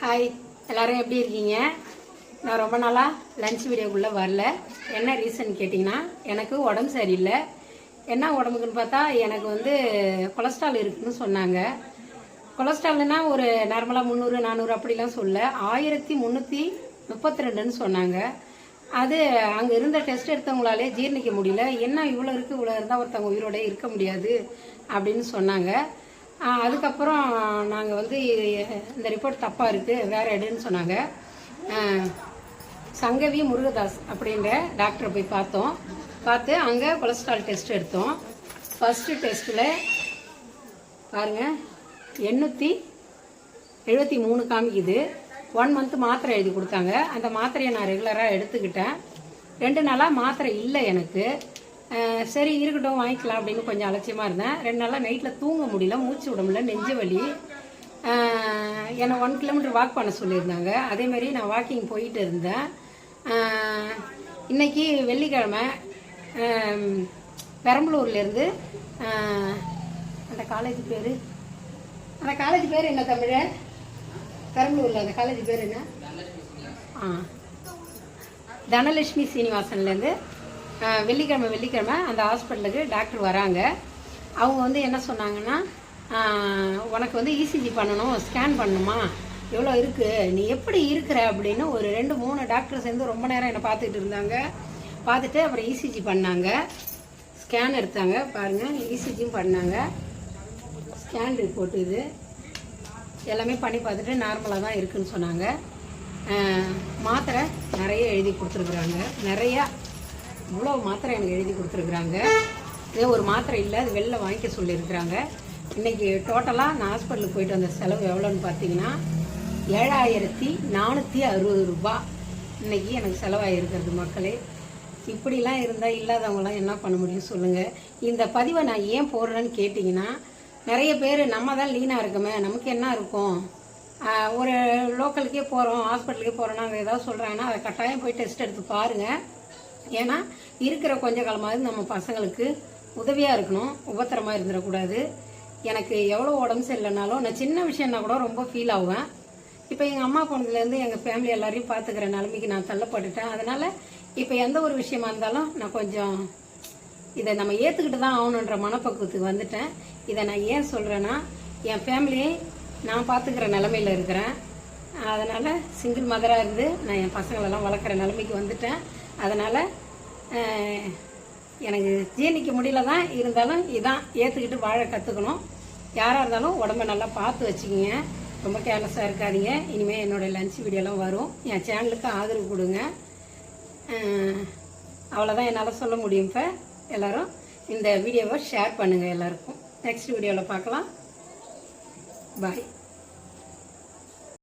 Hi, எல்லோரும் எப்படி இருக்கீங்க? நான் ரொம்ப நாளாக லஞ்ச் வீடியோக்குள்ளே வரல. என்ன ரீசன் கேட்டிங்கன்னா, எனக்கு உடம்பு சரியில்லை. என்ன உடம்புக்குன்னு பார்த்தா எனக்கு வந்து கொலஸ்ட்ரால் இருக்குதுன்னு சொன்னாங்க. கொலஸ்ட்ரால்னா ஒரு நார்மலாக 300 400 அப்படிலாம் சொல்ல 1332ன்னு சொன்னாங்க. அது அங்கே இருந்த டெஸ்ட் எடுத்தவங்களாலே ஜீர்ணிக்க முடியல. என்ன இவ்வளோ இருக்குது, இவ்வளோ இருந்தால் ஒருத்தவங்க உயிரோட இருக்க முடியாது அப்படின்னு சொன்னாங்க. அதுக்கப்புறம் நாங்கள் வந்து இந்த ரிப்போர்ட் தப்பாக இருக்குது, வேறு எடுன்னு சொன்னாங்க. சங்கவி முருகதாஸ் அப்படின்ற டாக்டரை போய் பார்த்து அங்கே கொலஸ்ட்ரால் டெஸ்ட் எடுத்தோம். ஃபஸ்ட்டு டெஸ்ட்டில் பாருங்கள் 873 காமிக்குது. 1 மந்த் மாத்திரை எழுதி கொடுத்தாங்க. அந்த மாத்திரையை நான் ரெகுலராக எடுத்துக்கிட்டேன். 2 நாளாக மாத்திரை இல்லை எனக்கு. சரி இருக்கட்டும் வாங்கிக்கலாம் அப்படின்னு கொஞ்சம் அலட்சியமாக இருந்தேன். 2 நாளாக நைட்டில் தூங்க முடியல, மூச்சு விட முடியல, நெஞ்சு வலி. என்னை 1 கிலோமீட்டர் வாக் பண்ண சொல்லியிருந்தாங்க. அதேமாதிரி நான் வாக்கிங் போயிட்டு இருந்தேன். இன்றைக்கி வெள்ளிக்கிழமை பெரம்பலூர்லேருந்து அந்த காலேஜ் பேர் என்ன தமிழன்? பெரம்பலூரில் அந்த காலேஜ் பேர் என்ன? தனலட்சுமி சீனிவாசன்லேருந்து வெள்ளிக்கிழமை அந்த ஹாஸ்பிட்டலுக்கு டாக்டர் வராங்க. அவங்க வந்து என்ன சொன்னாங்கன்னா, உனக்கு வந்து இசிஜி பண்ணணும், ஸ்கேன் பண்ணணுமா, எவ்வளோ இருக்குது, நீ எப்படி இருக்கிற அப்படின்னு ஒரு 2-3 டாக்டர் சேர்ந்து ரொம்ப நேரம் என்னை பார்த்துட்டு இருந்தாங்க. பார்த்துட்டு அப்புறம் இசிஜி பண்ணாங்க, ஸ்கேன் எடுத்தாங்க. பாருங்கள், இசிஜியும் பண்ணாங்க. ஸ்கேன் ரிப்போர்ட் இது எல்லாமே பண்ணி பார்த்துட்டு நார்மலாக தான் இருக்குதுன்னு சொன்னாங்க. மாத்திரை நிறைய எழுதி கொடுத்துருக்குறாங்க. நிறையா இவ்வளோ மாத்திரை எனக்கு எழுதி கொடுத்துருக்குறாங்க. இதே ஒரு மாத்திரை இல்லை, அது வெளில வாங்கிக்க சொல்லியிருக்கிறாங்க. இன்றைக்கி டோட்டலாக நான் ஹாஸ்பிட்டலுக்கு போயிட்டு வந்த செலவு எவ்வளோன்னு பார்த்தீங்கன்னா 7460 ரூபா இன்றைக்கி எனக்கு செலவாகிருக்கிறது. மக்களே, இப்படிலாம் இருந்தால் இல்லாதவங்களாம் என்ன பண்ண முடியும் சொல்லுங்கள். இந்த பதிவை நான் ஏன் போடுறேன்னு கேட்டிங்கன்னா, நிறைய பேர் நம்ம தான் லீனாக இருக்குமே, நமக்கு என்ன இருக்கும், ஒரு லோக்கலுக்கே போகிறோம், ஹாஸ்பிட்டலுக்கே போகிறோன்னா அங்கே ஏதாவது சொல்கிறாங்கன்னா அதை கட்டாயம் போய் டெஸ்ட் எடுத்து பாருங்கள். ஏன்னா இருக்கிற கொஞ்ச காலமாவது நம்ம பசங்களுக்கு உதவியாக இருக்கணும், உபத்திரமாக இருந்துடக்கூடாது. எனக்கு எவ்வளோ உடம்பு சரியில்லைனாலும் நான் சின்ன விஷயம்னா கூட ரொம்ப ஃபீல் ஆகுவேன். இப்போ எங்கள் அம்மா போனதுலேருந்து எங்கள் ஃபேமிலி எல்லாரையும் பார்த்துக்கிற நிலைமைக்கு நான் தள்ளப்பட்டுட்டேன். அதனால் இப்போ எந்த ஒரு விஷயமா இருந்தாலும் நான் கொஞ்சம் இதை நம்ம ஏற்றுக்கிட்டு தான் ஆகணுன்ற மனப்பக்குவத்துக்கு வந்துட்டேன். இதை நான் ஏன் சொல்கிறேன்னா, என் ஃபேமிலியை நான் பார்த்துக்கிற நிலமையில் இருக்கிறேன். அதனால் சிங்கிள் மதராக இருந்து நான் என் பசங்களெல்லாம் வளர்க்குற நிலைமைக்கு வந்துட்டேன். அதனால் எனக்கு ஜீர்ணிக்க முடியல தான், இருந்தாலும் இதான் ஏற்றுக்கிட்டு வாழ கற்றுக்கணும். யாராக இருந்தாலும் உடம்பை நல்லா பார்த்து வச்சுக்கிங்க, ரொம்ப கேர்லெஸ்ஸாக இருக்காதீங்க. இனிமேல் என்னோடய லஞ்ச் வீடியோலாம் வரும். என் சேனலுக்கு ஆதரவு கொடுங்க. அவ்வளோதான் என்னால் சொல்ல முடியும். இப்போ எல்லோரும் இந்த வீடியோவை ஷேர் பண்ணுங்கள் எல்லாருக்கும். நெக்ஸ்ட் வீடியோவில் பார்க்கலாம். பாய்.